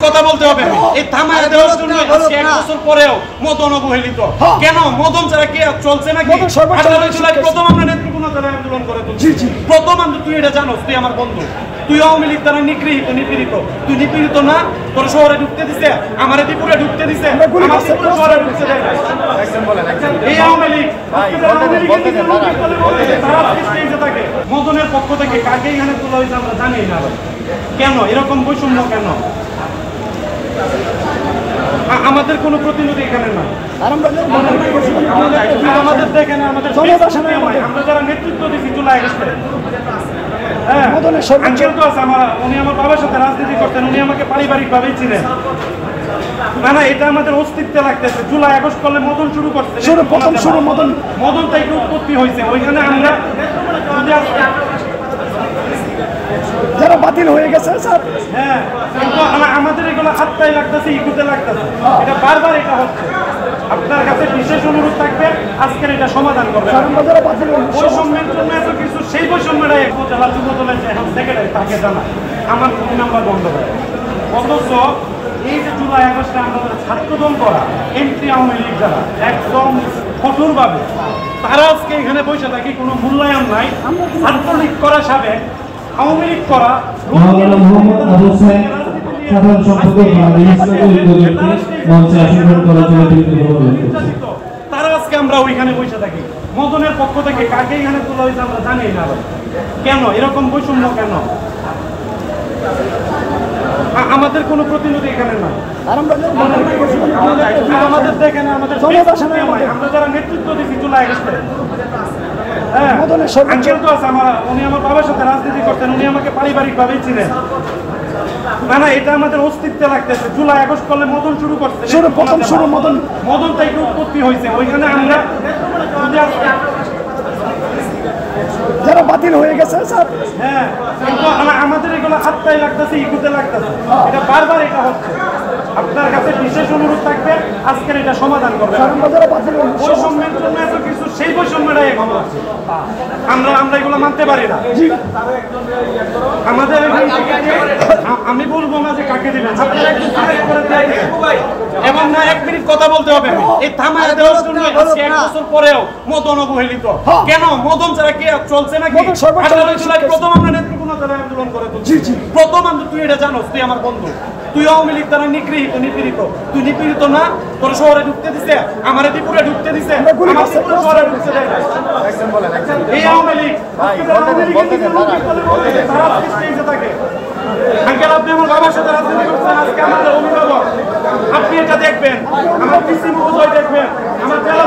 কথা বলতে হবে এই থামায় দেওয়ার জন্য আজকে 1 বছর পরেও মদন অবহেলিত কেন মদন ছাড়া কি চলছে নাকি 18 জুলাই প্রথম আমরা নেতৃত্ব আন্দোলন করে তুলছি প্রথম তুই এটা জানোস তুই আমার বন্ধু তুই আওয়ামী লীগ দ্বারা নিগৃহীত নিপীড়িত তুই নিপীড়িত না তোর শহরে ঢুকতে দিছে আমার ত্রিপুরা ঢুকতে দিছে আমার ত্রিপুরা শহরে ঢুকতে দেয় এই আওয়ামী লীগ থাকে মদনের পক্ষ থেকে কাকে এখানে তোলা হয়েছে আমরা জানি না কেন এরকম বৈষম্য কেন আমাদের কোনো প্রতিনিধি এখানে নাই আমাদের দেখেন আমাদের আমরা যারা নেতৃত্ব দিচ্ছি জুলাই আগস্টে উনি আমার বাবার সাথে রাজনীতি করতেন উনি আমাকে পারিবারিক ভাবেই ছিলেন না এটা আমাদের অস্তিত্বে লাগতেছে জুলাই আগস্ট করলে মদন শুরু করছে মদন থেকে উৎপত্তি হয়েছে ওইখানে আমরা যারা বাতিল হয়ে গেছে স্যার হ্যাঁ আমাদের এগুলো আত্মায় লাগতেছে ইকুতে লাগতেছে এটা বারবার এটা হচ্ছে আপনার কাছে বিশেষ অনুরোধ থাকবে আজকের এটা সমাধান করবে বৈষম্যের জন্য এত কিছু সেই বৈষম্যটাই জেলা যুব দলের এখন সেক্রেটারি তাকে জানা আমার ফোন নাম্বার বন্ধ করে অথচ এই যে জুলাই আগস্টে আমরা ছাত্রদল করা এমপি আওয়ামী লীগ যারা একদম কঠোরভাবে তারা আজকে এখানে বসে থাকি কোনো মূল্যায়ন নাই ছাত্রলীগ করা সাবেক আওয়ামী লীগ করা সাধারণ সম্পাদক মঞ্চে আসন করার জন্য তারা আজকে আমরা ওইখানে বসে থাকি মদনের পক্ষ থেকে কাকে এখানে তোলা হয়েছে আমরা জানি না কেন এরকম বৈষম্য কেন আমাদের কোনো প্রতিনিধি এখানে নাই আমাদের দেখেন আমাদের আমরা যারা নেতৃত্ব দিচ্ছি জুলাই আগস্টে উনি আমার বাবার সাথে রাজনীতি করতেন উনি আমাকে পারিবারিক ভাবেই ছিলেন না এটা আমাদের অস্তিত্বে লাগতেছে জুলাই আগস্ট করলে মদন শুরু করছে মদন থেকে উৎপত্তি হয়েছে ওইখানে আমরা যারা বাতিল হয়ে গেছে স্যার হ্যাঁ আমাদের এগুলো আত্মায় লাগতেছে ইকুতে লাগতেছে এটা বারবার এটা হচ্ছে আপনার কাছে বিশেষ অনুরোধ থাকবে আজকের এটা সমাধান করবে বৈষম্যের জন্য এত কিছু সেই বৈষম্যটাই এখন হচ্ছে আমরা এগুলো মানতে পারি না আমাদের আমি বলবো না যে কাকে দিবেন এবং না 1 মিনিট কথা বলতে হবে এই থামায় দেওয়ার জন্য আজকে 1 বছর পরেও মদন অবহেলিত কেন মদন ছাড়া কি চলছে নাকি 18 জুলাই প্রথম আমরা নেতৃত্ব আন্দোলন করে তুলছি প্রথম তুই এটা জানোস তুই আমার বন্ধু তুই আওয়ামী লীগ দ্বারা নিগৃহীত নিপীড়িত তুই নিপীড়িত না তোর শহরে ঢুকতে দিছে আমার ত্রিপুরা ঢুকতে দিছে আমার ত্রিপুরা শহরে ঢুকতে দেয় এই আওয়ামী লীগ থাকে আঙ্কেল আপনি আমার বাবার সাথে রাজনীতি করছেন আজকে আমাদের অভিভাবক আপনি এটা দেখবেন আমার পিসি মহোদয় দেখবেন আমার জেলা